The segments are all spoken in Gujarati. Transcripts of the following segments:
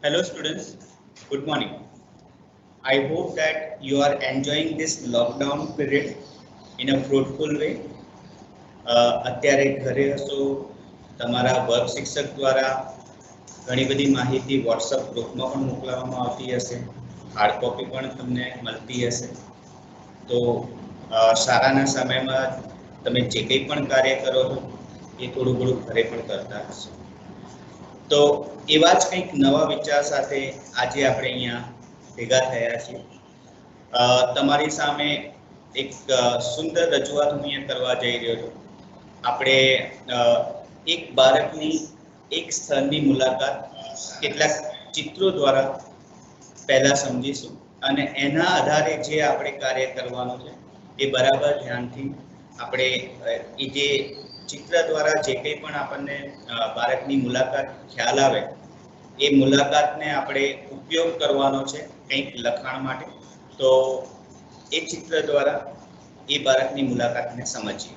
Hello students, good morning. I hope that you are enjoying this lockdown period in a fruitful way. અત્યારે ઘરે હશો, તમારા વર્ગ શિક્ષક દ્વારા ઘણી બધી માહિતી વોટ્સઅપ ગ્રુપમાં પણ મોકલવામાં આવતી હશે. હાર્ડ કોપી પણ તમને મળતી હશે. તો શાળાના સમયમાં તમે જે કંઈ પણ કાર્ય કરો છો એ થોડું ઘણું ઘરે પણ કરતા હશો. તો એવા જ કંઈક નવા વિચાર સાથે આજે આપણે અહીંયા ભેગા થયા છીએ. તમારી સામે એક સુંદર રજૂઆત હું અહીંયા કરવા જઈ રહ્યો છું. આપણે એક બાળકની એક સ્થળની મુલાકાત કેટલાક ચિત્રો દ્વારા પહેલા સમજીશું અને એના આધારે જે આપણે કાર્ય કરવાનું છે એ બરાબર ધ્યાનથી આપણે એ જે ચિત્ર દ્વારા જે કંઈ પણ આપણને બાળકની મુલાકાત ખ્યાલ આવે એ મુલાકાતને આપણે ઉપયોગ કરવાનો છે કંઈક લખાણ માટે. તો એ ચિત્ર દ્વારા એ બાળકની મુલાકાતને સમજીએ.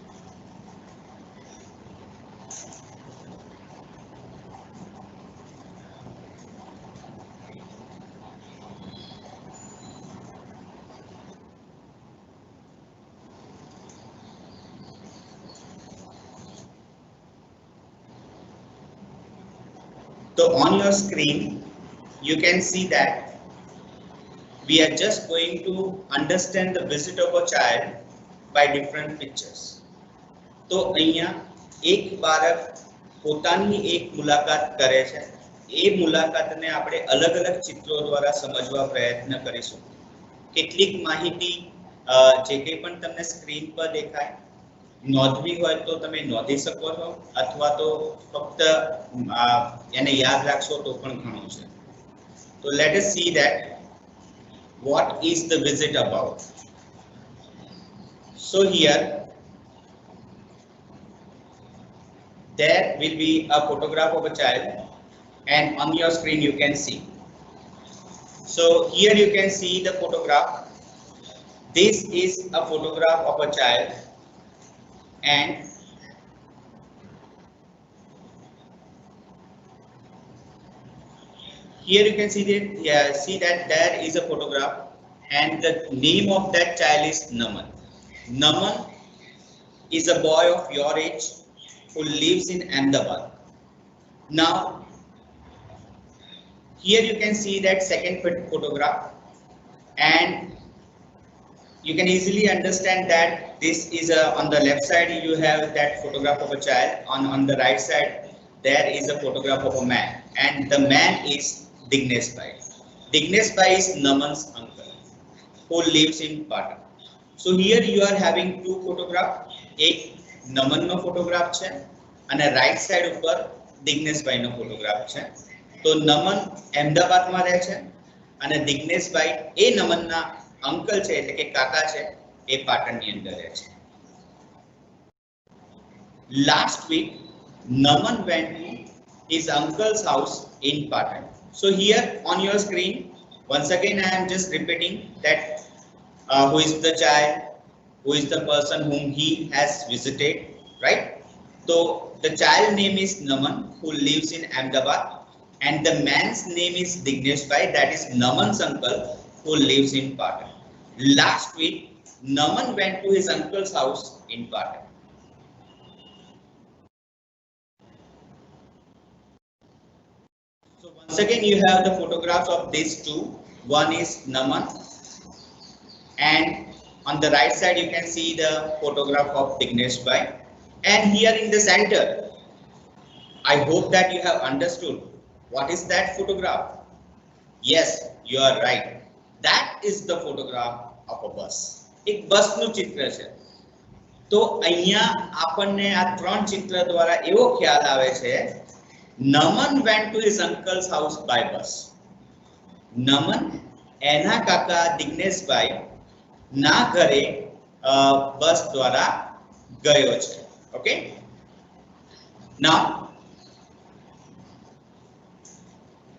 So on your screen, you can see that we are just going to understand the visit of a child by different pictures. તો અહીંયા એક બાળક પોતાની એક મુલાકાત કરે છે, એ મુલાકાતને આપણે અલગ અલગ ચિત્રો દ્વારા સમજવા પ્રયત્ન કરીશું. કેટલીક માહિતી જે કંઈ પણ તમને સ્ક્રીન પર દેખાય નોંધવી હોય તો તમે નોંધી શકો છો, અથવા તો ફક્ત એને યાદ રાખશો તો પણ ઘણું છે. તો let S C that what is the visit about. So here there will be a photograph of a child, and on your screen you can see. So here you can see the photograph. This is a photograph of a child, and here you can see that there is a photograph, and the name of that child is Naman. Naman is a boy of your age who lives in Ahmedabad. Now here you can see that second photograph, and you can easily understand that this is on the left side you have that photograph of a child. On the right side there is a photograph of a man, and the man is Dignesh Bhai. Dignesh Bhai is Naman's uncle who lives in Patan. So here you are having two photographs. એક નમનનો ફોટોગ્રાફ છે અને રાઈટ સાઈડ ઉપર દિગ્નેશ ભાઈનો ફોટોગ્રાફ છે. તો નમન અહેમદાબાદમાં રહે છે અને દિગ્નેશ ભાઈ એ નમનના અંકલ છે એટલે કે કાકા છે, એ પાટણની અંદર રહે છે. Last week Naman went to his uncle's house in Patan. So here on your screen, once again I am just repeating that who is the child, who is the person whom he has visited, right? So the child name is Naman, who lives in Ahmedabad, and the man's name is Dignesh Bhai, that is Naman's uncle, who lives in Patan. Last week Naman went to his uncle's house in Patan. So once again you have the photographs of these two. One is Naman, and on the right side you can see the photograph of Dignesh Bhai. And here in the center, I hope that you have understood what is that photograph. Yes, you are right. That is the photograph of a bus. એક બસનું ચિત્ર છે. તો અહીંયા આપણને આ ત્રણ ચિત્ર દ્વારા એવો ખ્યાલ આવે છે, Naman went to his uncle's house by bus. Naman એના કાકા દિગ્નેશ ભાઈ ના ઘરે બસ દ્વારા ગયો છે. Okay, now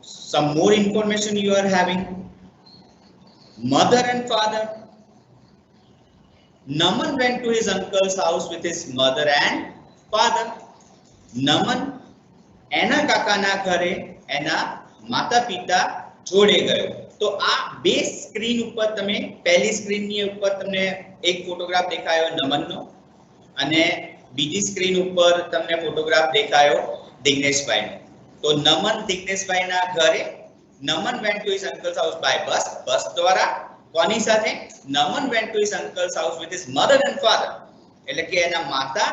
some more information you are having. Mother and father. Naman went to his uncle's house with his mother and father. Naman એના કાકાના ઘરે એના माता पिता जोड़े गयो। तो आ बे स्क्रीन ऊपर तमे पहली स्क्रीन ની ઉપર તમને એક ફોટોગ્રાફ દેખાયો નમનનો અને બીજી સ્ક્રીન ઉપર તમને ફોટોગ્રાફ દેખાયો દિગ્નેશભાઈનો। તો નમન દિગ્નેશભાઈના ઘરે નમન went to his uncle's house by bus, બસ દ્વારા કોની સાથે? નમન went to his uncle's house with his mother and father, એટલે કે એના માતા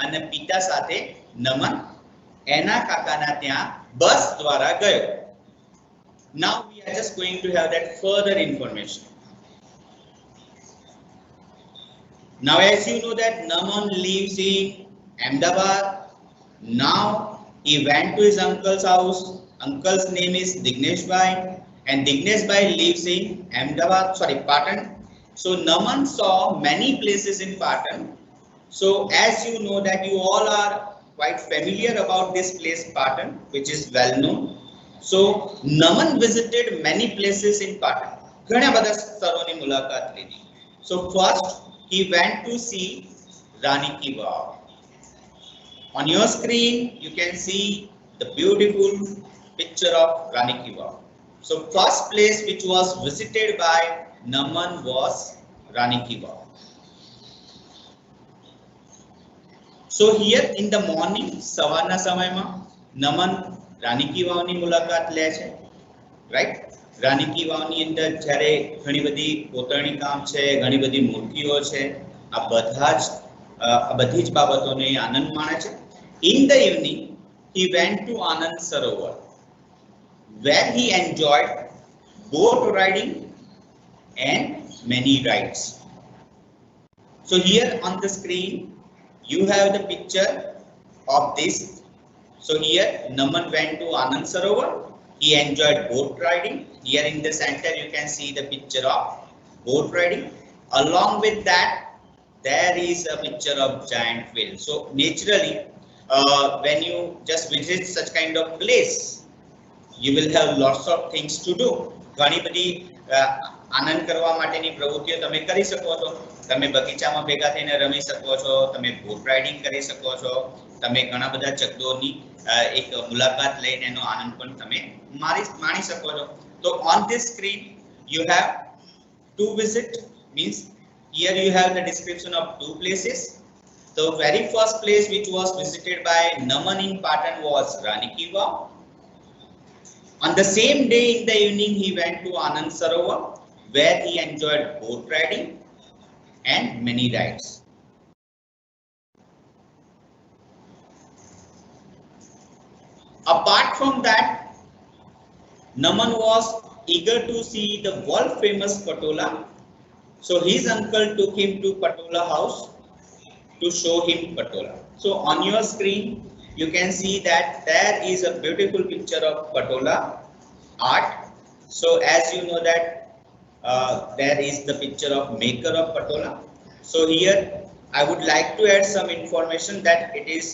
અને પિતા સાથે નમન એના કાકાના ત્યાં બસ દ્વારા ગયો। Now we are just going to have that further information. Now as you know that Naman lives in Ahmedabad. Now he went to his uncle's house. Uncle's name is Dignesh Bhai and Dignesh Bhai lives in Ahmedabad, sorry, Patan. So Naman saw many places in Patan. So as you know that you all are quite familiar about this place Patan, which is well known. So Naman visited many places in Patan. ઘણા બધા સ્થળોની મુલાકાત લીધી. So first he went to see Rani Ki Vav. On your screen you can see the beautiful picture of Rani Ki Vav. So first place which was visited by Naman was Rani Ki Vav. So here in the morning સવારના સમયમાં નમન રાની કી વાવની મુલાકાત લે છે, રાઈટ? રાની કી વાવની અંદર જ્યારે ઘણી બધી કોતરણી કામ છે, ઘણી બધી મૂર્તિઓ છે, આ બધી જ બાબતોને આનંદ માણે છે. In the evening he went to Anand Sarovar where he enjoyed boat riding and many rides. So here on the screen you have the picture of this. So here Naman went to Anand Sarovar. He enjoyed boat riding. Here in the center you can see the picture of boat riding. Along with that there is a picture of giant whale. So naturally when you just visit such kind of place you will have lots of things to do. ઘણી બધી આનંદ કરવા માટેની પ્રવૃત્તિઓ તમે કરી શકો છો. તમે બગીચામાં ભેગા થઈને રમી શકો છો, તમે બોટ રાઇડિંગ કરી શકો છો, તમે ઘણા બધા ચકડોળની એક મુલાકાત લઈને એનો આનંદ પણ તમે માણી શકો છો. તો on this screen you have to visit, means here you have the description of two places. The very first place which was visited by Naman in Patan was Rani Ki Vav. On the same day in the evening he went to Anand Sarovar where he enjoyed boat riding and many rides. Apart from that, Naman was eager to see the world famous Patola. So his uncle took him to Patola house to show him Patola. So on your screen you can see that there is a beautiful picture of Patola art. So as you know that there is the picture of maker of Patola. So here I would like to add some information that it is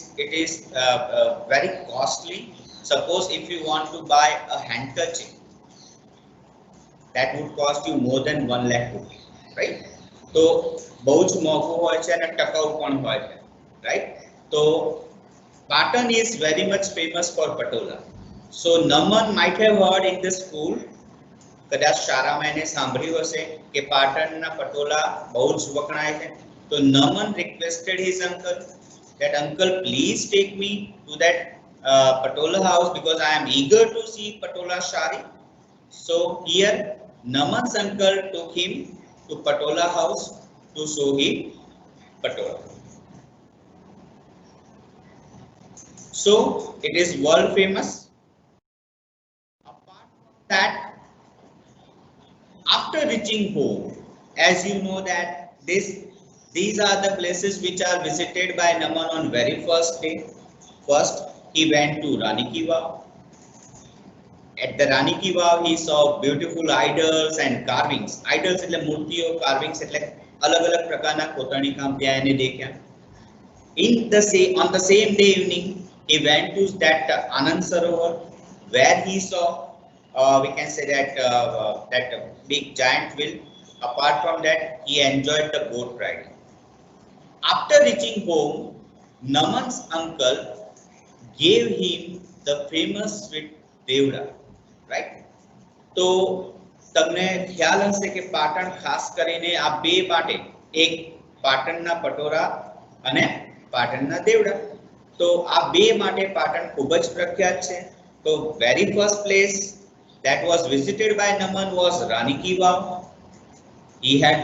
very costly. Suppose if you want to buy a handkerchief, that would cost you more than 1 lakh rupees, right? So બહુ જ મોંઘું હોય છે અને ટકાઉ પણ હોય છે, right? So Patan is very much famous for Patola. So Naman might have heard in the school, કદાચ શાળામાં એને સાંભળ્યું હશે કે પાટણના પટોળા બહુ જ વખણાય છે. તો Naman requested his uncle that uncle please take me to that Patola house because I am eager to see Patola Shari. So here Naman's uncle took him to Patola house to show him Patola. So it is world famous. Apart from that, after reaching home, as you know that these are the places which are visited by Naman on very first day. First he went to Rani Ki Vav. At the Rani Ki Vav he saw beautiful idols and carvings. Idols એટલે મૂર્તિઓ, carvings એટલે અલગ-અલગ પ્રકારના કોતરણી કામ ત્યાં એને દેખ્યા. On the same day evening he went to that Anand Sarovar where he saw we can say that big giant whale. Apart from that he enjoyed the boat ride. After reaching home, Naman's uncle gave him the famous sweet Devda. Right. તો તમને ખ્યાલ હશે કે પાટણ ખાસ કરીને આ બે માટે, એક પાટણના પટોરા અને પાટણના દેવડા, તો આ બે માટે પાટણ ખૂબ જ પ્રખ્યાત છે. તો very first place that was visited by Naman was Rani Ki Vav. He had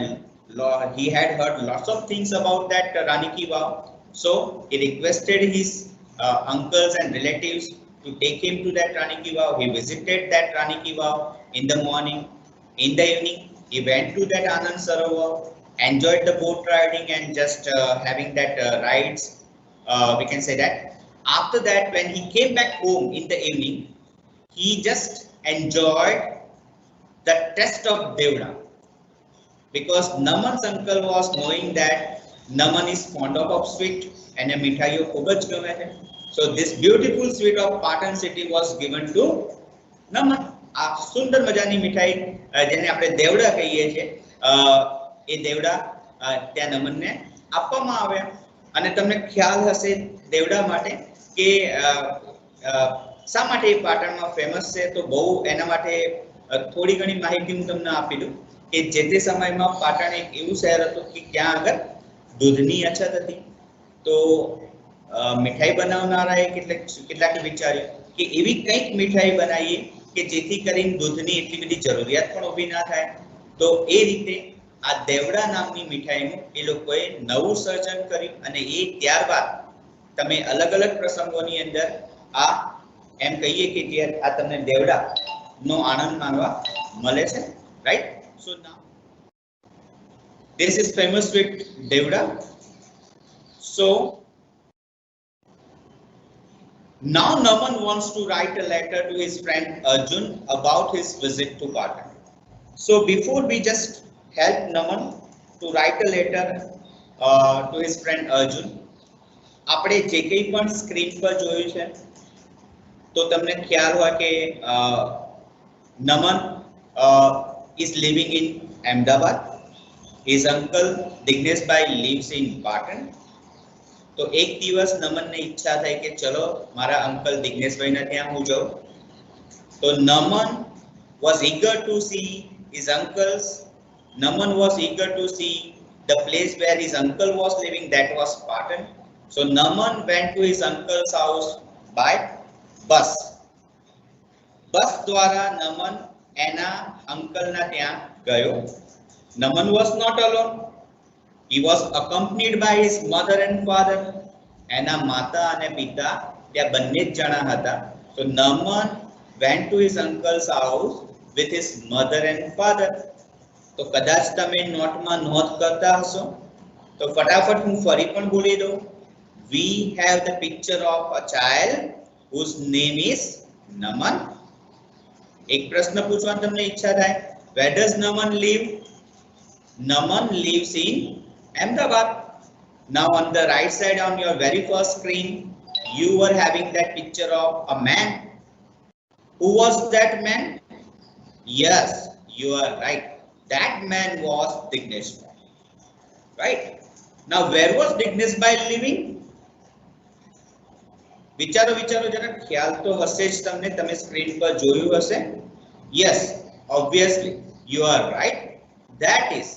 he had heard lots of things about that Rani Ki Vav, so he requested his uncles and relatives to take him to that Rani Ki Vav. He visited that Rani Ki Vav in the morning. In the evening, he went to that Anand Sarovar, enjoyed the boat riding and just having that rides. We can say that. After that, when he came back home in the evening, he just enjoyed the taste of Devda, because Naman's uncle was knowing that Naman is fond of sweet and a mithaiyo ખૂબ જ ગમે છે. So this beautiful sweet of Patan city was given to Naman. આ સુંદર મજાની મીઠાઈ જેને આપણે દેવડા કહીએ છીએ, એ દેવડા ત્યાં નમનને આપવામાં આવ્યા. અને તમને ખ્યાલ હશે દેવડા માટે કે શા માટે એ પાટણમાં ફેમસ છે, તો બહુ એના માટે થોડી ઘણી માહિતી હું તમને આપી દઉં કે જે તે સમયમાં પાટણ એક એવું શહેર હતું કે ત્યાં આગળ દૂધની અછત હતી. તો મીઠાઈ બનાવનારાએ કેટલાક વિચાર્યું કે એવી કંઈક મીઠાઈ બનાવીએ કે જેથી કરીને દૂધની એટલી બધી જરૂરિયાત પણ ઊભી ના થાય. તો એ રીતે આ દેવડા નામની મીઠાઈનું એ લોકોએ નવું સર્જન કર્યું અને એ ત્યારબાદ તમે અલગ અલગ પ્રસંગોની અંદર આ એમ કહીએ કે આ તમને દેવડાનો આનંદ માણવા મળે છે, right. So now this is famous with Devda. So now Naman wants to write a letter to his friend Arjun about his visit to Patan. So before we just help Naman to write a letter to his friend Arjun, આપણે જે કંઈ પણ સ્ક્રીન પર જોયું છે તો તમને ખ્યાલ હોય કે Naman is living in Ahmedabad. His uncle Dignesh Bhai lives in Patan. તો એક દિવસ નમનને ઈચ્છા થઈ કે ચલો મારા અંકલ દિગ્નેશભાઈના ત્યાં હું જાઉં. તો નમન was eager to see his uncles. Naman was eager to see the place where his uncle was living, that was Patan. So Naman went to his uncle's house by bus. બસ દ્વારા નમન એના અંકલના ત્યાં ગયો. Naman was not alone. He was accompanied by his mother and father. એના માતા અને પિતા ત્યાં બંને જ જણા હતા. So Naman went to his uncle's house with his mother and father. તો કદાચ તમે નોટમાં નોંધ કરતા હશો તો ફટાફટ હું ફરી પણ બોલી દઉં. We have the picture of a child whose name is Naman. એક પ્રશ્ન પૂછવાની તમને ઈચ્છા થાય, where does Naman live? Naman lives in Ahmedabad. Now on the right side on your very first screen, you were having that picture of a man. Who was that man? Yes, you are right. That man was Dignesh Bhai. Right? Now where was Dignesh Bhai living? વિચારો જરા, ખ્યાલ તો હશે જ તમને, તમે સ્ક્રીન પર જોયું હશે. Yes, obviously you are right. That is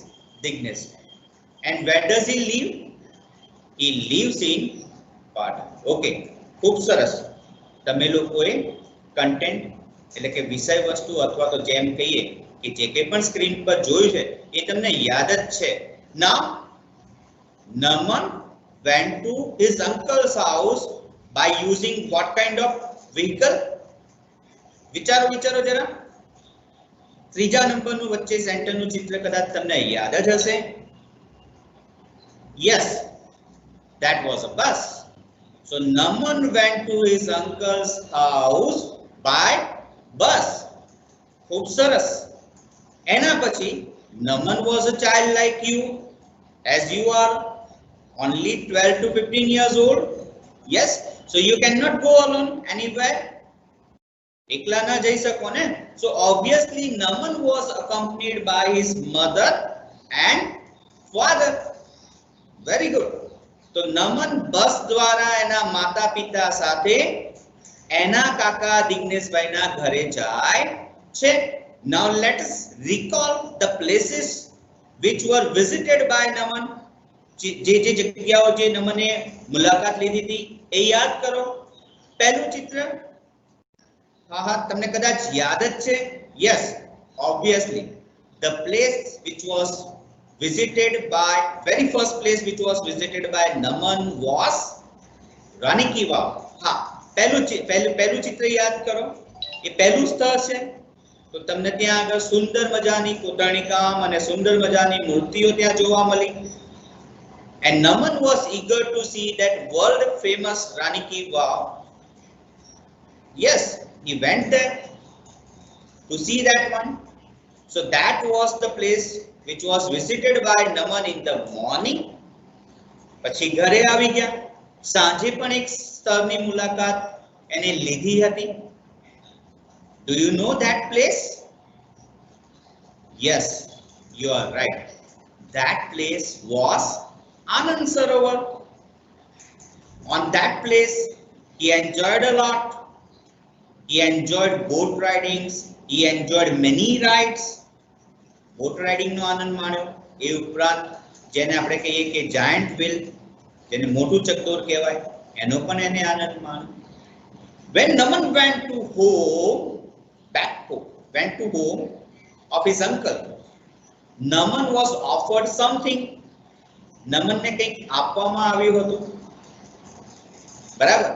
Dignesh Bhai. And where does he live? He lives in Patan. Okay, ખૂબ સરસ. તમે લોકોએ કન્ટેન્ટ એટલે કે વિષય વસ્તુ અથવા તો જેમ કહીએ કે જે કંઈ પણ સ્ક્રીન પર જોયું છે એ તમને યાદ જ છે. Now Naman went to his uncle's house by using what kind of vehicle? વિચારો જરા. ત્રીજા નંબરનું વચ્ચે સેન્ટરનું ચિત્ર કદાચ તમને યાદ જ હશે. Yes, that was a bus. So Naman went to his uncle's house by bus. ખૂબ સરસ. એના પછી Naman was a child like you, as you are only 12 to 15 years old. Yes, so you cannot go alone anywhere. એકલા ના જઈ શકો ને. So obviously Naman was accompanied by his mother and father. Very good. તો નમન બસ દ્વારા એના માતા પિતા સાથે એના કાકા દિગ્નેશભાઈના ઘરે જાય છે. Now let us recall the places which were visited by Naman. જે જગ્યાઓ જે નમને મુલાકાત લીધી હતી એ યાદ કરો. પહેલું ચિત્ર હા તમને કદાચ યાદ જ છે. Yes, obviously the place which was visited by very first place which was visited by Naman was Rani ki Vav. હા, પહેલું ચિત્ર યાદ કરો. એ પહેલું સ્થળ છે. તો તમને ત્યાં આગળ સુંદર મજાની કોતરણી કામ અને સુંદર મજાની મૂર્તિઓ ત્યાં જોવા મળી. And Naman was eager to see that world famous Rani Ki Vav. Yes, he went there to see that one. So that was the place which was visited by Naman in the morning. પછી ઘરે આવી ગયા. સાંજે પણ એક સ્થળની મુલાકાત એને લીધી હતી. Do you know that place? Yes, you are right. That place was Anand Sarovar. On that place, he enjoyed a lot. He enjoyed boat ridings. He enjoyed many rides. Boat riding નો આનંદ માણ્યો. એ ઉપરાંત જેને આપણે કહીએ કે giant wheel, જેને મોટું ચકડોળ કહેવાય, એનો પણ એને આનંદ માણ્યો. When Naman went to home of his uncle, Naman was offered something. નમનને કંઈક આપવામાં આવ્યું હતું, બરાબર?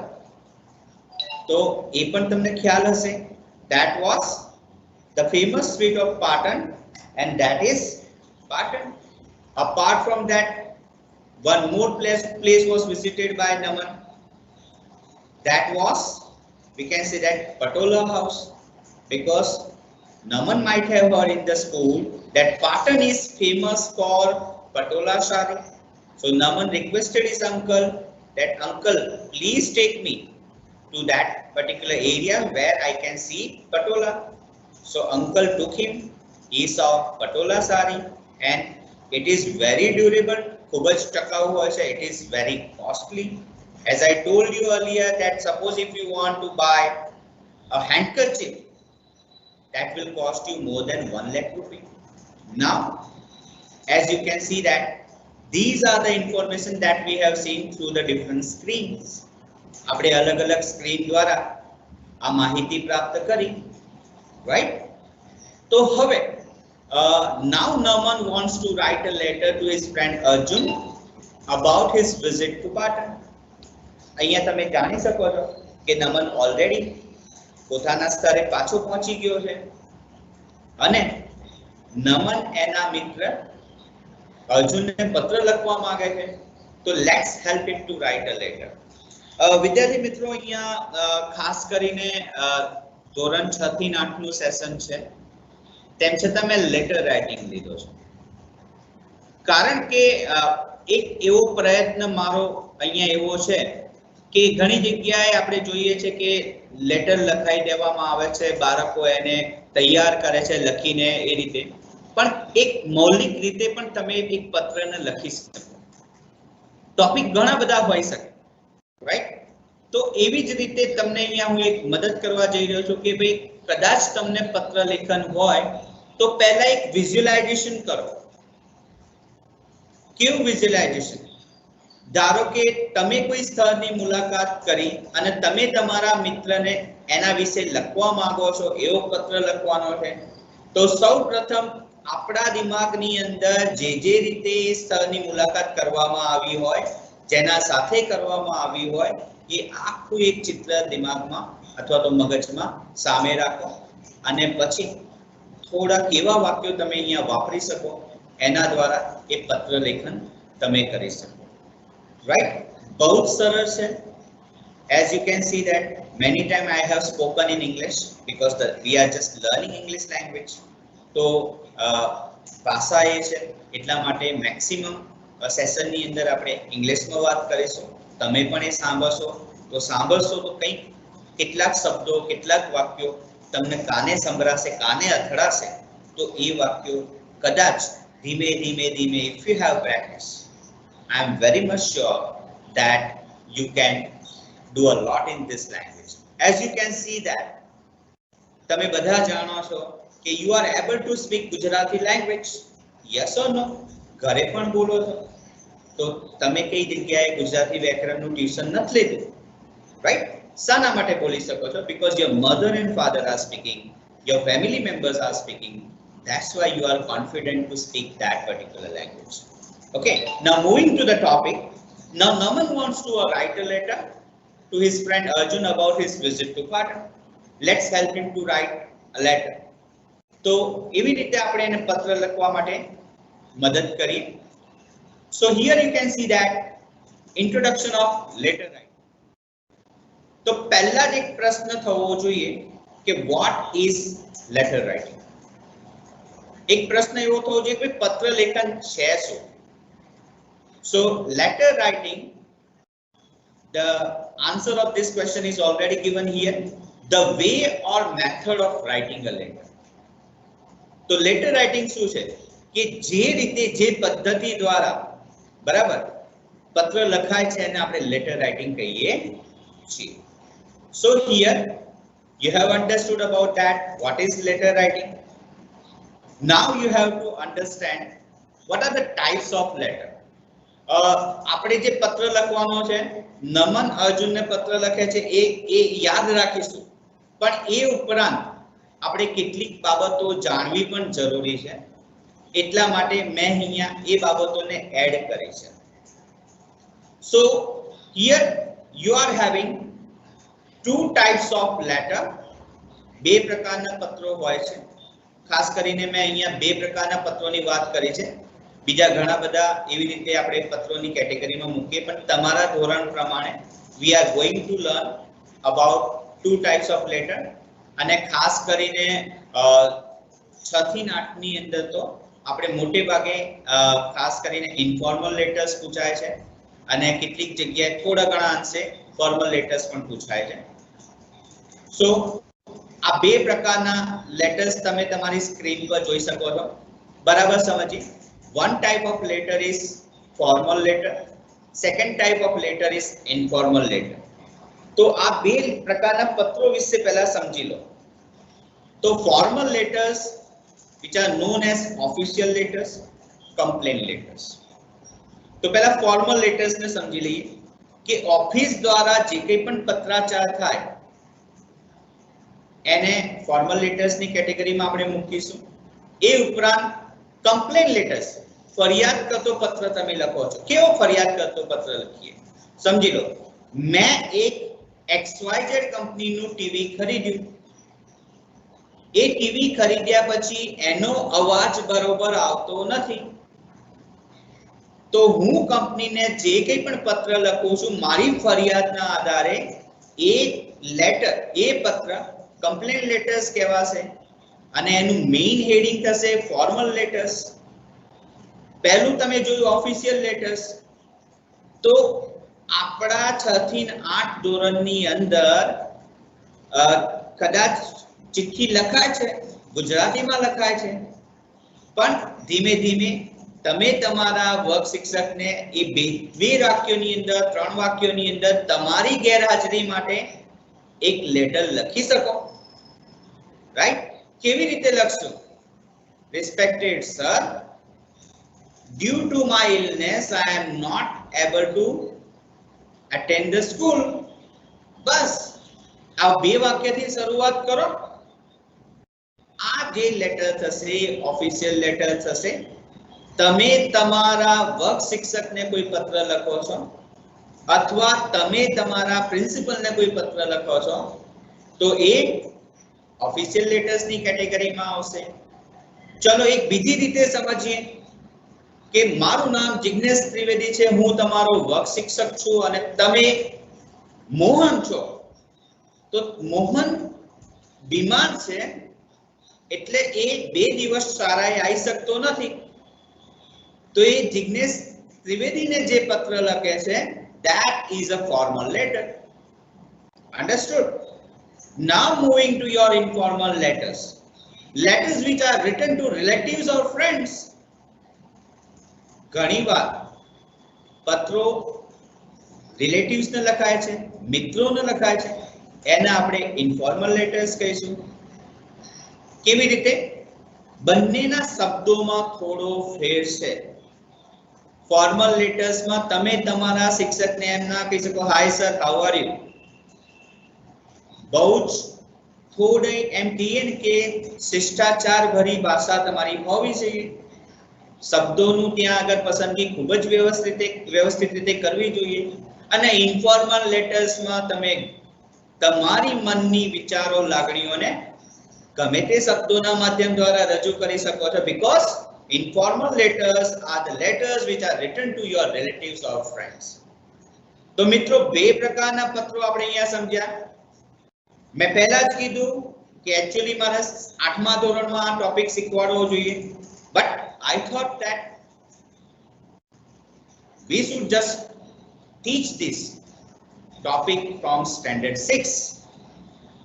તો એ પણ તમને ખ્યાલ હશે. That was the famous sweet of Patan, and that is Patan. Apart from that, one more place was visited by Naman. That was, we can say that Patola house, because Naman might have heard in the school that Patan is famous for Patola sari. So Naman requested his uncle that, uncle, please take me to that particular area where I can see Patola. So uncle took him. He saw Patola sari and it is very durable. ખૂબ જ ટકાઉ હોય છે. It is very costly. As I told you earlier that suppose if you want to buy a handkerchief, that will cost you more than 1 lakh rupees. Now, as you can see that these are the information that we have seen through the different screens. આપણે અલગ-અલગ સ્ક્રીન દ્વારા આ માહિતી પ્રાપ્ત કરી, right? તો હવે now Naman wants to write a letter to his friend Arjun about his visit to Patan. અહીંયા તમે જાણી શકો છો કે નમન ઓલરેડી પોતાના સ્થળે પાછો પહોંચી ગયો છે અને નમન એના મિત્ર અર્જુનને પત્ર લખવા માંગે છે. તો let's help him to write a letter. વિદ્યાર્થી મિત્રો, અહીંયા ખાસ કરીને ધોરણ 6 થી 8 નું સેશન છે, તેમ છતાં મેં લેટર રાઇટિંગ લીધો છે, કારણ કે એક એવો પ્રયત્ન મારો અહીંયા એવો છે કે ઘણી જગ્યાએ આપણે જોઈએ છે કે લેટર લખાઈ દેવામાં આવે છે, બાળકો એને તૈયાર કરે છે લખીને એ રીતે, પણ એક મૌલિક રીતે પણ તમે એક પત્રને લખી શકો. ટોપિક ઘણા બધા હોઈ શકે, રાઈટ? તો એવી જ રીતે તમને અહીંયા હું એક મદદ કરવા જઈ રહ્યો છું કે ભાઈ કદાચ તમને પત્ર લેખન હોય તો પહેલા એક વિઝ્યુઅલાઇઝેશન કરો. કેવું વિઝ્યુઅલાઇઝેશન? ધારો કે તમે કોઈ સ્થળની મુલાકાત કરી અને તમે તમારા મિત્રને એના વિશે લખવા માંગો છો, એવો પત્ર લખવાનો છે, તો સૌપ્રથમ આપણા દિમાગની અંદર જે રીતે સ્થળની મુલાકાત કરવામાં આવી હોય, જેના સાથે કરવામાં આવી હોય, એ આખું એક ચિત્ર દિમાગમાં અથવા તો મગજમાં સામે રાખો અને પછી થોડાક એવા વાક્યો તમે અહીંયા વાપરી શકો, એના દ્વારા એ પત્ર લેખન તમે કરી શકો, રાઈટ? બહુ જ સરળ છે. As you can see that many times I have spoken in English because we are just learning English language. તો ભાષા એ છે એટલા માટે મેક્સિમમ સેશનની અંદર આપણે ઇંગ્લિશમાં વાત કરીશું. તમે પણ એ સાંભળશો તો કંઈક કેટલાક શબ્દો, કેટલાક વાક્યો તમને કાને સંભળાશે, કાને અથડાશે, તો એ વાક્યો કદાચ ધીમે ધીમે if you have practice, I am very much sure that you can do a lot in this language. as you can see that તમે બધા જાણો છો કે you are able to speak Gujarati language, yes or no? ઘરે પણ બોલો છો તો તમે કઈ જગ્યાએ ગુજરાતી વ્યાકરણનું ટ્યુશન નથી લીધું, રાઈટ? શાના માટે બોલી શકો છો? because your mother and father are speaking, your family members are speaking, that's why you are confident to speak that particular language. Okay, now moving to the topic. Now Naman wants to write a letter to his friend Arjun about his visit to Patan. Let's help him to write a letter. તો એવી રીતે આપણે એને પત્ર લખવા માટે મદદ કરીએ. So here you can see that introduction of letter writing. તો પહેલા જ એક પ્રશ્ન થવો જોઈએ કે what is letter writing? એક પ્રશ્ન એવો થવો જોઈએ કે પત્ર લેખન છે શું? So letter writing, the answer of this question is already given here. The way or method of writing a letter. તો letter writing શું છે કે જે રીતે જે પદ્ધતિ દ્વારા બરાબર પત્ર લખાય છે એને આપણે letter writing કહીએ છીએ. So here you have understood about that what is letter writing. Now you have to understand what are the types of letter. આપણે જે પત્ર લખવાનો છે, નમન અર્જુનને પત્ર લખે છે એ યાદ રાખીશું, પણ એ ઉપરાંત આપણે કેટલીક બાબતો જાણવી પણ જરૂરી છે, એટલા માટે મેં અહીંયા એ બાબતોને એડ કરી છે. So here you are having two types of letter. બે પ્રકારના પત્રો હોય છે. ખાસ કરીને મેં અહીંયા બે પ્રકારના પત્રોની વાત કરી છે. બીજા ઘણા બધા એવી રીતે આપણે પત્રોની કેટેગરીમાં મૂકીએ, પણ તમારા ધોરણ પ્રમાણે we are going to learn about two types of letter. અને ખાસ કરીને 6 થી 8 ની અંદર તો આપણે મોટે ભાગે ખાસ કરીને ઇન્ફોર્મલ લેટર્સ પૂછાય છે અને કેટલીક જગ્યાએ થોડા ઘણા અંશે ફોર્મલ લેટર્સ પણ પૂછાય છે. સો આ બે પ્રકારના લેટર્સ તમે તમારી સ્ક્રીન પર જોઈ શકો છો, બરાબર સમજી? One type of letter is formal letter, second type of letter is informal letter. તો આ બે પ્રકારના પત્રો વિશે પહેલા સમજી લો. તો formal letters which are known as official letters, complaint letters. તો પહેલા formal letters ને સમજી લઈએ કે ઓફિસ દ્વારા જે કંઈ પણ પત્રાચાર થાય એને formal letters ની કેટેગરીમાં આપણે મૂકીશું. એ ઉપરાંત complaint letters, ફરિયાદ કરતો પત્ર તમે લખો છો. કેવો ફરિયાદ કરતો પત્ર લખીએ? સમજી લો, મેં એક XYZ કંપનીનું ટીવી ખરીદ્યું. એ ટીવી ખરીદ્યા પછી એનો અવાજ બરોબર આવતો નથી, તો હું કંપનીને જે કંઈ પણ પત્ર લખું છું મારી ફરિયાદના આધારે એ લેટર, એ પત્ર કમ્પ્લેન્ટ લેટર્સ કહેવાશે અને એનું મેઇન હેડિંગ થશે ફોર્મલ લેટર્સ. પહેલું તમે જોયું ઓફિશિયલ લેટર્સ. તો આપણા 6 થી 8 ધોરણની અંદર કદાચ ચિઠ્ઠી લખાય છે, ગુજરાતીમાં લખાય છે, પણ ધીમે ધીમે તમે તમારા વર્ગ શિક્ષકને એ બે વાક્યોની અંદર, 3 વાક્યોની અંદર તમારી ગેરહાજરી માટે એક લેટર લખી શકો, રાઈટ? કેવી રીતે લખશો? Respected sir, due to my illness I am not able to attend the school. બસ આ બે વાક્યથી શરૂઆત કરો. આ જે લેટર થશે ઓફિશિયલ લેટર થશે. તમે તમારા વર્ગ શિક્ષકને કોઈ પત્ર લખો છો અથવા તમે તમારા પ્રિન્સિપલને કોઈ પત્ર લખો છો તો એ ઓફિશિયલ લેટર્સની કેટેગરીમાં આવશે. ચલો એક બીજી રીતે સમજીએ કે મારું નામ જિગ્નેશ ત્રિવેદી છે, હું તમારો વર્ગ શિક્ષક છું અને તમે મોહન છો. તો મોહન બીમાર છે એટલે એ 2 દિવસ શાળાએ આવી શકતો નથી, તો એ જિગ્નેશ ત્રિવેદીને જે પત્ર લખે છે that is a formal letter. Understood? Now moving to your informal letters, letters which are written to relatives or friends. ઘણીવાર પત્રો રિલેટિવ્સ ને લખાય છે, મિત્રોને લખાય છે, એના આપણે ઇન્ફોર્મલ લેટર્સ કહીશું. કેવી રીતે? બંનેના શબ્દોમાં થોડો ફેર છે. ફોર્મલ લેટર્સમાં તમે તમારા શિક્ષકને એમ ના કહી શકો હાય સર હાઉ આર યુ. બહુ જ થોડી એમ કહીએ ને કે શિષ્ટાચાર ભરી ભાષા તમારી હોવી જોઈએ. શબ્દોનું ત્યાં આગળ પસંદગી ખૂબ જ વ્યવસ્થિત રીતે કરવી જોઈએ. અને ઇન્ફોર્મલ લેટર્સમાં તમે તમારી મનની વિચારો લાગણીઓને ગમે તે શબ્દોના માધ્યમ દ્વારા રજૂ કરી શકો છો. Because informal letters are the letters which are written to your relatives or friends. તો મિત્રો બે પ્રકારના પત્રો આપણે અહીંયા સમજ્યા. મેં પહેલા જ કીધું કે એકચ્યુઅલી મારે 8મા ધોરણમાં આ ટોપિક શીખવાડવો જોઈએ, but I thought that we should just teach this topic from standard 6.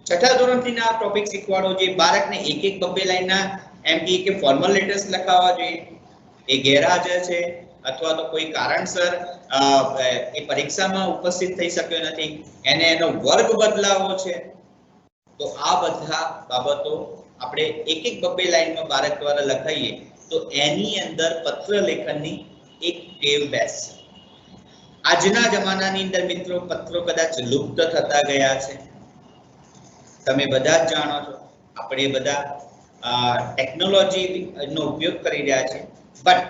છઠ્ઠા ધોરણથી આ ટોપિક શીખવાડવો જોઈએ. બાળકને એક એક બબ્બે લાઈનના એમ કે ફોર્મલ લેટર્સ લખાવવા જોઈએ. એ ગેરહાજર છે અથવા તો કોઈ કારણસર એ પરીક્ષામાં ઉપસ્થિત થઈ શક્યો નથી, એને એનો વર્ગ બદલાવવો છે, તો આ બધા બાબતો આપણે એક એક બબ્બે લાઈનમાં બાળક દ્વારા લખાઈએ તો એની અંદર પત્ર લેખનની એક ટેવ બેસશે. આજના જમાનાની અંદર મિત્રો પત્રો કદાચ લુપ્ત થતા ગયા છે. તમે બધા જ જાણો છો, આપણે બધા ટેકનોલોજી નો ઉપયોગ કરી રહ્યા છે, but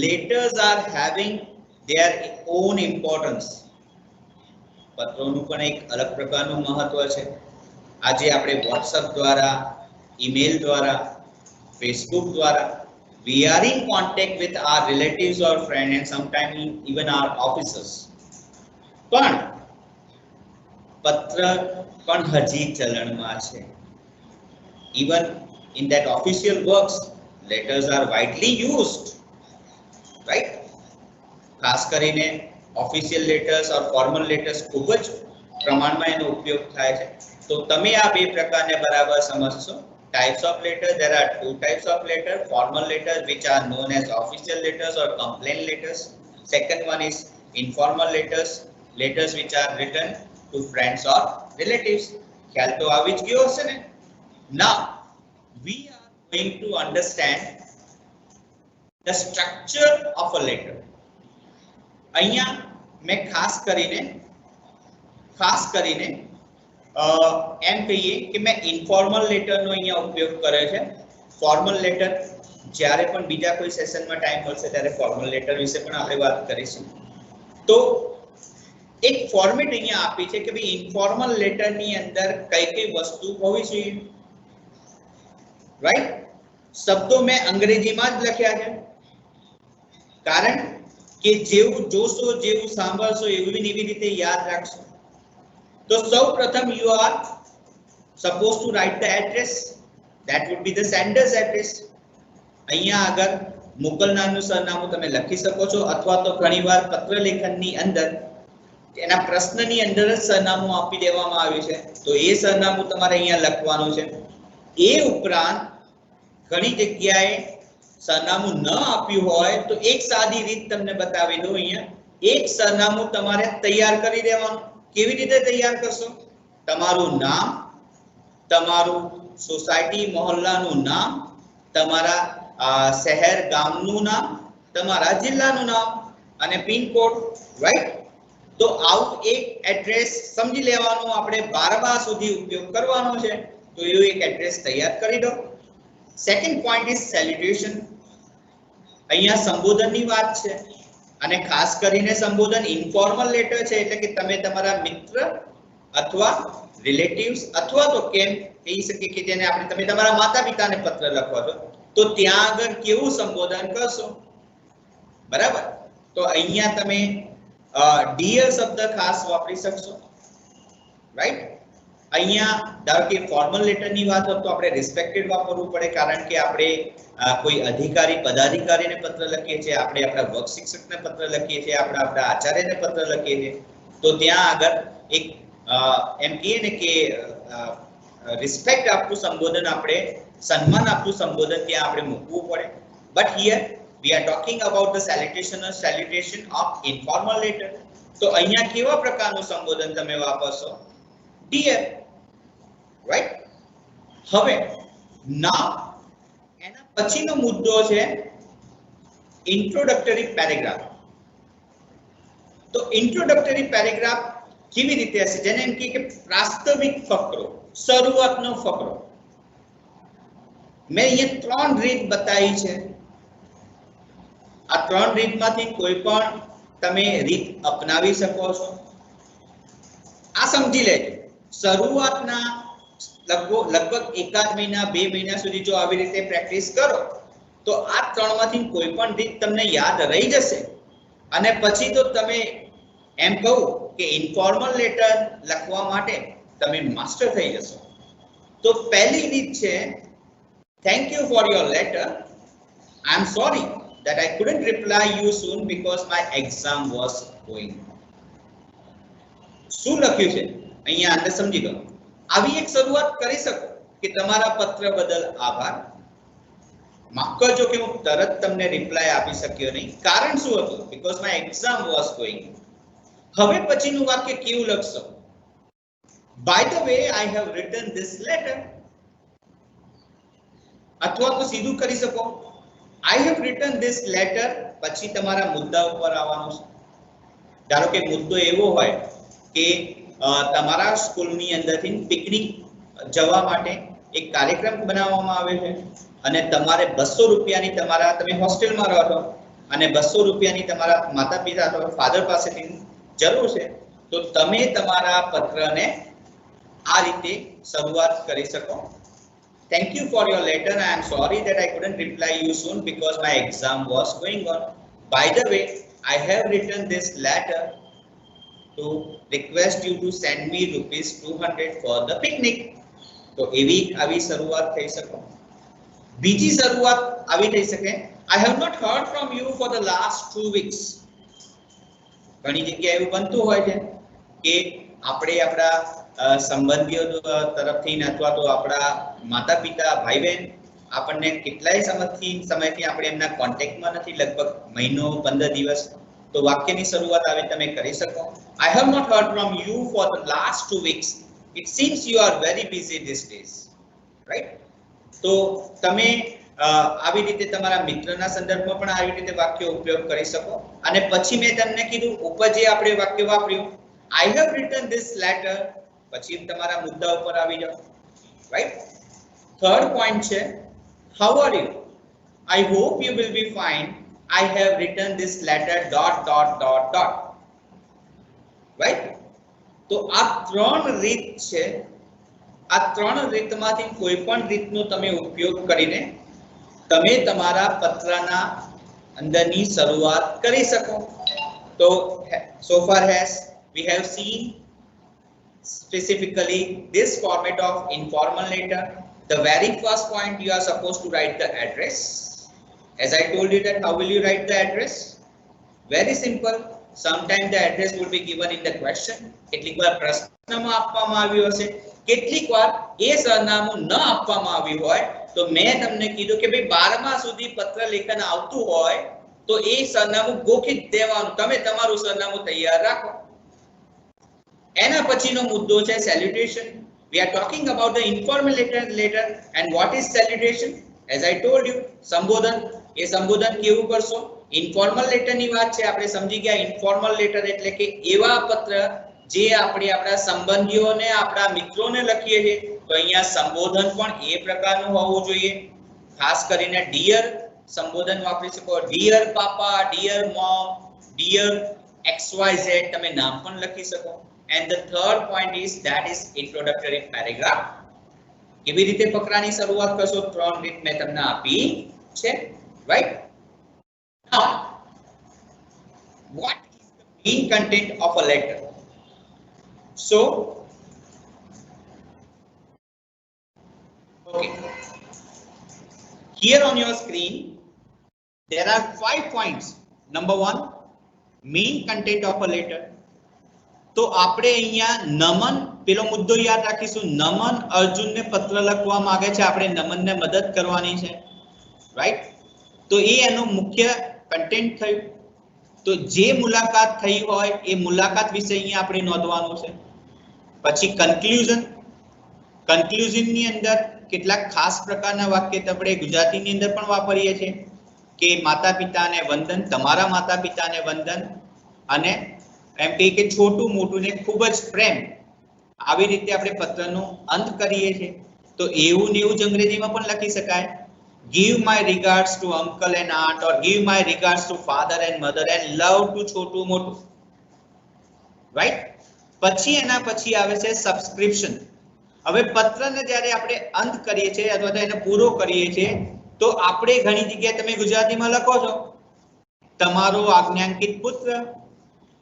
letters are having their own importance. પત્રોનું પણ એક અલગ પ્રકારનું મહત્વ છે. આજે આપણે વોટ્સએપ દ્વારા, ઈમેલ દ્વારા, ફેસબુક દ્વારા we are in contact with our relatives or friends and sometimes even our officers. પણ પત્ર પણ હજી ચલણમાં છે. Even in that official works, letters are widely used, right? ખાસ કરીને official letters or formal letters ખૂબ જ પ્રમાણમાં એનો ઉપયોગ થાય છે. તો તમે આ બે પ્રકારને બરાબર સમજશો. Types of letters, there are two types of letters: formal letters which are known as official letters or complaint letters. Second one is informal letters, letters which are written to friends or relatives. ખ્યાલ તો આવી જ ગયો હશે ને? Now we are going to understand the structure of a letter. અહીંયા મેં ખાસ કરીને એમ કહીએ કે મેં ઇન્ફોર્મલ લેટરનો અહીંયા ઉપયોગ કર્યો છે. ફોર્મલ લેટર જ્યારે પણ બીજા કોઈ સેશનમાં ટાઈમ મળશે ત્યારે ફોર્મલ લેટર વિશે પણ આપણે વાત કરીશું. તો એક ફોર્મેટ અહીંયા આપી છે કે ભાઈ ઇન્ફોર્મલ લેટરની અંદર કઈ કઈ વસ્તુ હોવી જોઈએ, રાઈટ? શબ્દો મેં અંગ્રેજીમાં જ લખ્યા છે, કારણ કે જેવું જોશો, જેવું સાંભળશો એવી રીતે યાદ રાખશો. તો સૌ પ્રથમ you are supposed to write the address. That would be the sender's address. અહીંયા આગળ મોકલનારનું સરનામું તમે લખી શકો છો, અથવા તો ઘણીવાર પત્ર લેખનની અંદર એના પ્રશ્નની અંદર જ સરનામું આપી દેવામાં આવ્યું છે, તો એ સરનામું તમારે અહીંયા લખવાનું છે. એ ઉપરાંત ઘણી જગ્યાએ સરનામું ન આપ્યું હોય તો એક સાદી રીત તમને બતાવી દઉં. અહીંયા એક સરનામું તમારે તૈયાર કરી દેવાનું. કેવી રીતે તૈયાર કરશો? તમારું નામ, તમારું સોસાયટી મહોલ્લાનું નામ, તમારા શહેર ગામનું નામ, તમારા જિલ્લાનું નામ અને પિન કોડ, રાઈટ? તો આવું એક એડ્રેસ સમજી લેવાનું. આપણે 12 સુધી ઉપયોગ કરવાનો છે, તો એવું એક એડ્રેસ તૈયાર કરી દો. Second point is salutation. અહીંયા સંબોધનની વાત છે, અને ખાસ કરીને સંબોધન ઇન્ફોર્મલ લેટર છે, એટલે કે તમે તમારા મિત્ર અથવા રિલેટિવ્સ અથવા તો કેમ કહી શકીએ કે જેને આપણે તમે તમારા માતા પિતાને પત્ર લખો છો, તો ત્યાં આગળ કેવું સંબોધન કરશો, બરાબર? તો અહીંયા તમે ડિયર શબ્દ ખાસ વાપરી શકશો, રાઈટ? અહીંયા ધારો કે ફોર્મલ લેટરની વાત હોય તો આપણે રિસ્પેક્ટેડ વાપરવું પડે, કારણ કે આપણે કોઈ અધિકારી પદાધિકારીને પત્ર લખીએ છીએ, આપણે આપણા વર્ગ શિક્ષકને પત્ર લખીએ છીએ, આપણા આચાર્યને પત્ર લખીએ છીએ, તો ત્યાં આગળ એક એમ કહીએ ને કે રિસ્પેક્ટ આપતું સંબોધન, આપણે સન્માન આપતું સંબોધન ત્યાં આપણે મૂકવું પડે. But here we are talking about the salutation of informal letter. તો અહીંયા કેવા પ્રકારનું સંબોધન તમે વાપરશો? Dear, right? હવે નાવ એના પછીનો મુદ્દો છે ઇન્ટ્રોડક્ટરી પેરેગ્રાફ. તો ઇન્ટ્રોડક્ટરી પેરેગ્રાફ કેવી રીતે હશે? જેને એમ કે પ્રાસ્તવિક ફકરો, શરૂઆતનો ફકરો. મેં અહીંયા 3 રીત બતાવી છે. આ 3 રીતમાંથી કોઈ પણ તમે રીત અપનાવી શકો છો. આ સમજી લેજો, શરૂઆતના લગભગ 1 મહિના 2 મહિના સુધી જો આવી રીતે પ્રેક્ટિસ કરો તો આ 3 માંથી કોઈ પણ રીત તમને યાદ રહી જશે. અને પછી તો તમે એમ કહું કે ઇન્ફોર્મલ લેટર લખવા માટે તમે માસ્ટર થઈ જશો. તો પહેલી રીત છે, thank you for your letter. I am sorry that I couldn't reply you soon because my exam was going. શું લખ્યું છે અહીંયા અંદર સમજી લો. આવી એક શરૂઆત કરી શકો કે તમારા પત્ર બદલ આભાર. માફ કરજો કે હું તરત તમને રિપ્લાય આપી શક્યો નહીં. કારણ શું હતું? because my exam was going. હવે પછીનું વાક્ય કેવું લખશો? by the way I have written this letter. અથવા તો સીધું કરી શકો, I have written this letter. પછી તમારા મુદ્દા ઉપર આવવાનું છે. ધારો કે મુદ્દો એવો હોય કે તમારા સ્કૂલની અંદરથી પિકનિક જવા માટે એક કાર્યક્રમ બનાવવામાં આવે છે અને તમારે 200 રૂપિયાની તમે હોસ્ટેલમાં રહો છો અને 200 રૂપિયાની તમારા માતા પિતા અથવા ફાધર પાસેથી જરૂર છે, તો તમે તમારા પત્રને આ રીતે શરૂઆત કરી શકો. Thank you for your letter. I am sorry that I couldn't reply you soon because my exam was going on. By the way, I have written this letter to request you to send me ₹200 for the picnic. તો એવી આવી શરૂઆત થઈ શકે. બીજી શરૂઆત આવી થઈ શકે, I have not heard from you for the last 2 weeks. ઘણી જગ્યાએ એવું બનતું હોય છે કે આપણે આપણા સંબંધીઓ તરફથી અથવા તો આપણા માતા પિતા ભાઈ બહેન આપણને કેટલાય સમયથી આપણે એમના કોન્ટેક્ટમાં નથી, લગભગ મહિનો 15 દિવસ. તો વાક્યની શરૂઆત આવી તમે કરી શકો, I have not heard from you for the last 2 weeks. It seems you are very busy these days. Right? તો તમે આવી રીતે તમારા મિત્રના સંદર્ભમાં પણ આવી રીતે વાક્ય ઉપયોગ કરી શકો. અને પછી મેં તમને કીધું ઉપર જે આપણે વાક્ય વાપર્યું, I have written this letter, પછી તમારા મુદ્દા ઉપર આવી જાઓ. રાઈટ? થર્ડ પોઈન્ટ છે, how are you? I hope you will be fine. I have written this letter ... right? તો આ 3 રીત છે. આ 3 રીતમાંથી કોઈ પણ રીતનો તમે ઉપયોગ કરીને તમે તમારા પત્રના અંદરની શરૂઆત કરી શકો. તો so far as we have seen specifically this format of informal letter. The very first point, you are supposed to write the address. As I told you that how will you write the address? Very simple. Sometimes the address will be given in the question. કેટલીક વાર પ્રશ્નમાં આપવામાં આવ્યું હશે, કેટલીક વાર એ સરનામું ન આપવામાં આવ્યું હોય તો મેં તમને કીધું કે ભાઈ 12મા સુધી પત્ર લેખન આવતું હોય તો એ સરનામું ગોખી દેવાનું. તમે તમારું સરનામું તૈયાર રાખો. એના પછીનો મુદ્દો છે salutation. We are talking about the informal letter and what is salutation? As I told you, સંબોધન. એ સંબોધન કેવું કરશો? ઇન્ફોર્મલ લેટરની વાત છે, આપણે સમજી ગયા. ઇન્ફોર્મલ લેટર એટલે કે એવા પત્ર જે આપણે આપણા સંબંધીઓને આપણા મિત્રોને લખીએ છીએ. તો અહીંયા સંબોધન પણ એ પ્રકારનું હોવું જોઈએ. ખાસ કરીને ડિયર સંબોધન વાપરી શકો, ડિયર પાપા, ડિયર મોમ, ડિયર XYZ તમે નામ પણ લખી શકો. And the third point is that is introductory paragraph. કેવી રીતે ફકરાની શરૂઆત કરશો? 3 રીત મેં તમને આપી છે. Right? Now, what is the main content of a letter? So, okay. Here on your screen, there are 5 points. Number 1, main content of a letter. તો આપણે અહીંયા નમન પેલો મુદ્દો યાદ રાખીશું. નમન અર્જુનને પત્ર લખવા માંગે છે, આપણે નમનને મદદ કરવાની છે. રાઈટ? તો એ એનું મુખ્ય કન્ટેન્ટ થયું. તો જે મુલાકાત થઈ હોય એ મુલાકાત વિશે અહીંયા આપણે નોંધવાનું છે. પછી કન્ક્લુઝન. કન્ક્લુઝન ની અંદર કેટલાક ખાસ પ્રકારના વાક્ય આપણે ગુજરાતીની અંદર પણ વાપરીએ છીએ કે માતા પિતાને વંદન, તમારા માતા પિતાને વંદન, અને એમ કહીએ કે છોટું મોટું ને ખૂબ જ પ્રેમ. આવી રીતે આપણે પત્રનો અંત કરીએ છીએ. તો એવું ને એવું જ અંગ્રેજીમાં પણ લખી શકાય. Give my regards to uncle and aunt, or give my regards to father and mother and love to છોટું મોટું. રાઈટ? પછી એના પછી આવે છે સબસ્ક્રિપ્શન. હવે પત્રને જ્યારે આપણે અંત કરીએ છીએ અથવા તો એને પૂરો કરીએ છીએ તો આપણે ઘણી જગ્યાએ તમે ગુજરાતીમાં લખો છો તમારો આજ્ઞાંકિત પુત્ર,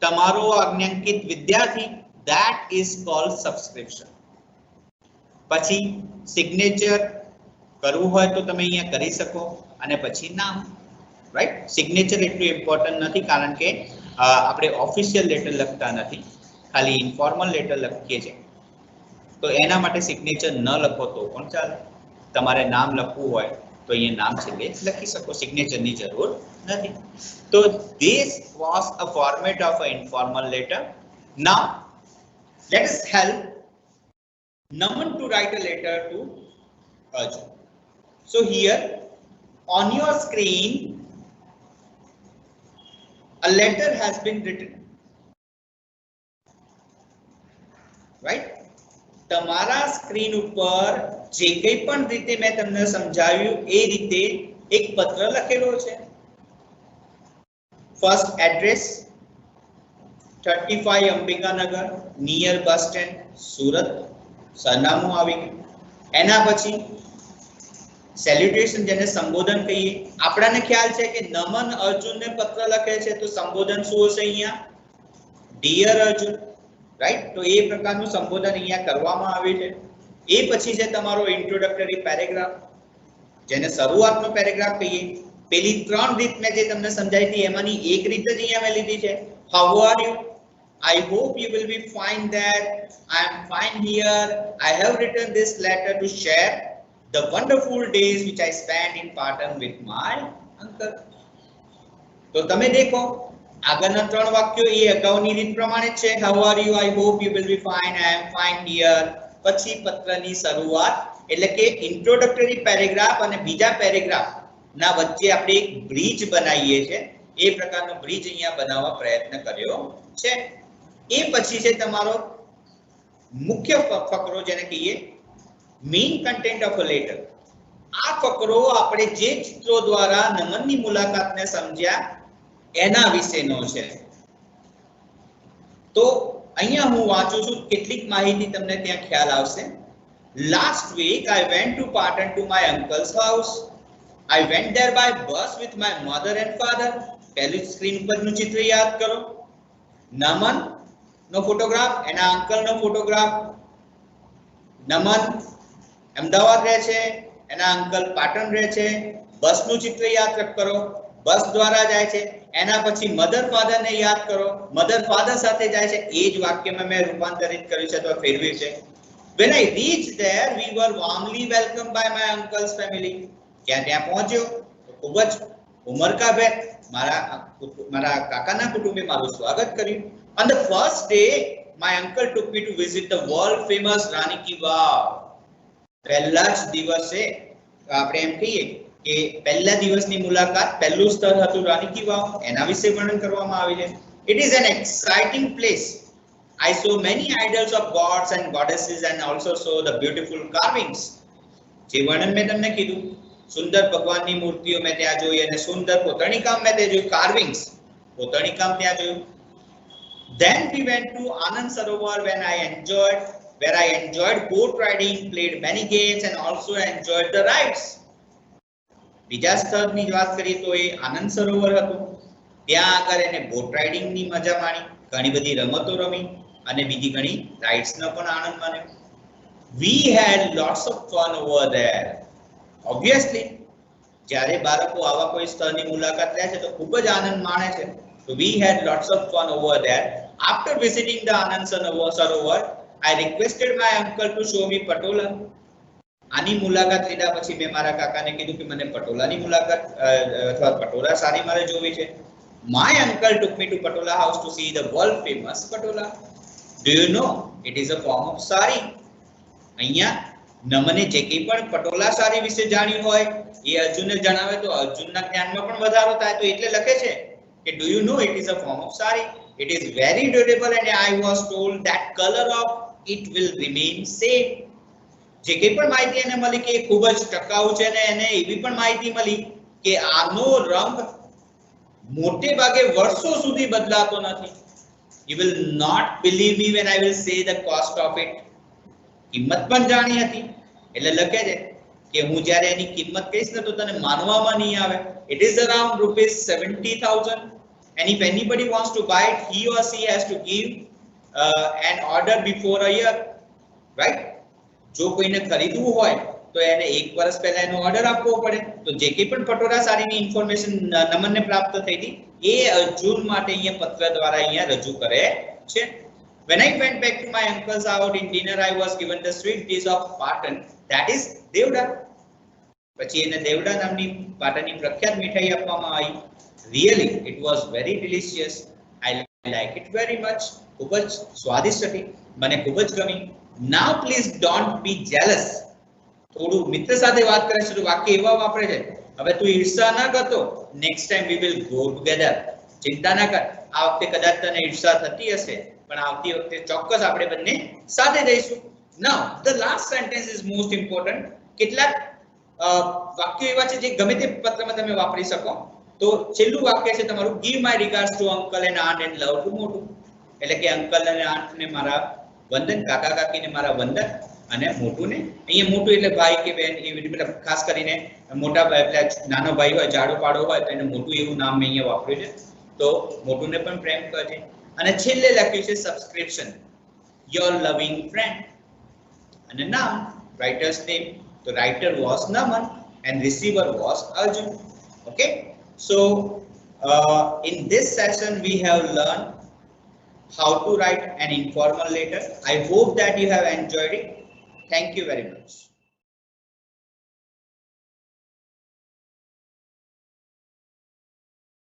તમારો આજ્ઞાંકિત વિદ્યાર્થી. That is called subscription. પછી સિગ્નેચર કરવું હોય તો તમે અહીંયા કરી શકો, અને પછી નામ. રાઈટ? સિગ્નેચર એટલું ઇમ્પોર્ટન્ટ નથી કારણ કે આપણે ઓફિશિયલ લેટર લખતા નથી, ખાલી ઇન્ફોર્મલ લેટર લખીએ છીએ. તો એના માટે સિગ્નેચર ન લખો તો પણ ચાલે. તમારે નામ લખવું હોય તો અહીંયા નામ છેલ્લે લખી શકો, સિગ્નેચરની જરૂર નથી. તો this was a format of an informal letter. Now let us help Naman to write a letter to Arjun. So here on your screen a letter has been written. Right? તમારા સ્ક્રીન ઉપર જે કંઈ પણ રીતે મેં તમને સમજાવ્યું એ રીતે એક પત્ર લખેલો છે. First address 35 Ambikanagar near bus stand Surat, સરનામું આવી ગયું. એના પછી સેલ્યુટેશન જેને સંબોધન કહીએ. આપણાને ખ્યાલ છે કે નમન અર્જુનને પત્ર લખે છે તો સંબોધન શું હશે અહીંયા? ડિયર અર્જુન. રાઈટ? તો એ પ્રકારનું સંબોધન અહીંયા કરવામાં આવ્યું છે. એ પછી છે તમારો ઇન્ટ્રોડક્ટરી પેરેગ્રાફ જેને શરૂઆતનો પેરેગ્રાફ કહીએ. પેલી ત્રણ રીત મેં જે તમને સમજાવી હતી એમાંની એક રીત જ અહીંયા મેં લીધી છે. How are you? I hope you will be fine there. I am fine here. I have written this letter to share the wonderful days which I spent in Patan with my uncle. તો તમે દેખો આગળના ત્રણ વાક્યો એ અગાઉની રીત પ્રમાણે છે. How are you? I hope you will be fine. I am fine here. પછી પત્રની શરૂઆત એટલે કે ઇન્ટ્રોડક્ટરી પેરેગ્રાફ અને બીજા પેરેગ્રાફ ના વચ્ચે આપણે એક બ્રિજ બનાવીએ છીએ. એ પ્રકારનો બ્રિજ અહીંયા બનાવવા પ્રયત્ન કર્યો છે. એ પછી છે તમારો મુખ્ય ફકરો જેને કહીએ main content of a letter. આ ફકરો આપણે જે ચિત્રો દ્વારા નમનની મુલાકાતને સમજ્યા એના વિશેનો છે. તો અહીંયા હું વાંચું છું, કેટલીક માહિતી તમને ત્યાં ખ્યાલ આવશે. Last week I went to Patan to my uncle's house. I went there by bus with my mother and father. પહેલી સ્ક્રીન પરનું ચિત્ર યાદ કરો. નમન નો ફોટોગ્રાફ, એના અંકલ નો ફોટોગ્રાફ. નમન અમદાવાદ રહે છે, એના અંકલ પાટણ રહે છે. બસનું ચિત્ર યાદ કરો, બસ દ્વારા જાય છે. એના પછી મધર ફાધર ને યાદ કરો, મધર ફાધર સાથે જાય છે. એ જ વાક્યમાં મેં રૂપાંતરિત કર્યું છે અથવા ફેરવ્યું છે. When I reached there, we were warmly welcomed by my uncle's family. ત્યાં પહોંચ્યો તો ખૂબ જ ઉમળકાભેર મારા કાકાના કુટુંબે મારું સ્વાગત કર્યું. On the first day, my uncle took me to visit the world famous Rani Ki Vav. પહેલા જ દિવસે આપણે એમ કહીએ કે પહેલા દિવસની મુલાકાત પહેલું સ્થળ હતું રાની કી વાવ. એના વિશે વર્ણન કરવામાં આવ્યું છે. It is an exciting place. I saw many idols of gods and goddesses and also saw the beautiful carvings. જે વર્ણન મેં તમને કીધું, સુંદર ભગવાનની મૂર્તિઓ મેં ત્યાં જોઈ અને સુંદર કોતરણી કામ મેં ત્યાં જોયું, કાર્વિંગ્સ કોતરણી કામ ત્યાં જોયું. Then we went to Anand Sarovar where I enjoyed boat riding, played many games and also enjoyed the rides. બીજા સ્થળની વાત કરીએ તો એ આનંદ સરોવર હતું. ત્યાં આગળ એને બોટ રાઇડિંગની મજા માણી, ઘણી બધી રમતો રમી અને બીજી ઘણી રાઇડ્સનો પણ આનંદ માણ્યો. We had lots of fun over there. Obviously, જ્યારે બાળકો આવા કોઈ સ્થળની મુલાકાત લે છે તો ખૂબ જ આનંદ માણે છે. So we had lots of fun over there. After visiting the Anand Sarovar, I requested my uncle to show me Patola. આની મુલાકાત લીધા પછી મેં મારા કાકાને કીધું કે મને પટોલાની મુલાકાત અથવા પટોલા સારી મારે જોવી છે. My uncle took me to Patola house to see the world famous Patola. Do you know it is a form of sari? અહીંયા નમને જે કંઈ પણ પટોલા સાડી વિશે જાણ્યું હોય એ અર્જુનને જણાવે તો અર્જુનના જ્ઞાનમાં પણ વધારો થાય તો એટલે લખે છે કે do you know it is a form of sari? It is very durable and I was told that color of it will remain same. જે કંઈ પણ માહિતી એને મળી કે ખૂબ જ ટકાઉ છે ને એને એવી પણ માહિતી મળી કે આનો રંગ મોટે ભાગે વર્ષો સુધી બદલાતો નથી. You will not believe me when I will say the cost of it. કિંમત પણ જાણી હતી એટલે લખે છે કે હું જ્યારે એની કિંમત કહીશ ને તો તને માનવામાં નહીં આવે. It is around ₹70,000 and if anybody wants to buy it he or she has to give an order before a year, right? જો કોઈને ખરીદવું હોય તો એને 1 વર્ષ પહેલા એનો ઓર્ડર આપવો પડે. તો જે કંઈ પણ પટોળા સાડીની ઇન્ફોર્મેશન નમનને પ્રાપ્ત થઈ હતી એ અર્જુન માટે અહીંયા પત્ર દ્વારા અહીંયા રજૂ કરે છે. When I went back to my uncle's house in dinner, I was given the sweet dish of Patan, that is Devda. પછી એને દેવડા નામની પાટણની પ્રખ્યાત મીઠાઈ આપવામાં આવી. Really, it was very delicious. I like it very much. ખૂબ જ સ્વાદિષ્ટ હતી, મને ખૂબ જ ગમી. Now please don't be jealous. થોડું મિત્ર સાથે વાત કરે છે તો વાક્ય એવા વાપરે છે, હવે તું ઈર્ષા ના કરતો. Next time we will go together. ચિંતા ના કર, આ વખતે કદાચ તને ઈર્ષા થતી હશે પણ આવતી વખતે ચોક્કસ આપણે બંને સાથે જઈશું. Now the last sentence is most important. કેટલાક વાક્યો એવા છે જે ગમે તે પત્રમાં તમે વાપરી શકો. તો છેલ્લું વાક્ય છે તમારું give my regards to uncle and aunt and love to મોટું. એટલે કે અંકલ અને આંટ ને મારા વંદન, કાકા કાકીને મારા વંદન અને મોટુંને. અહીંયા મોટું એટલે ભાઈ કે બહેન એવી રીતે ખાસ કરીને મોટા ભાઈ એટલે નાનો ભાઈ હોય જાડો પાડો હોય તો એને મોટું એવું નામ મેં અહીંયા વાપર્યું છે. તો મોટુંને પણ પ્રેમ કરે. અને છેલ્લે લખ્યું છે સબસ્ક્રિપ્શન, યોર લવિંગ ફ્રેન્ડ. અને નામ, રાઇટર્સ નેમ, તો રાઇટર વોઝ નમન and receiver was Arjun. Okay, so in this session we have learned how to write an informal letter. I hope that you have enjoyed it. Thank you very much.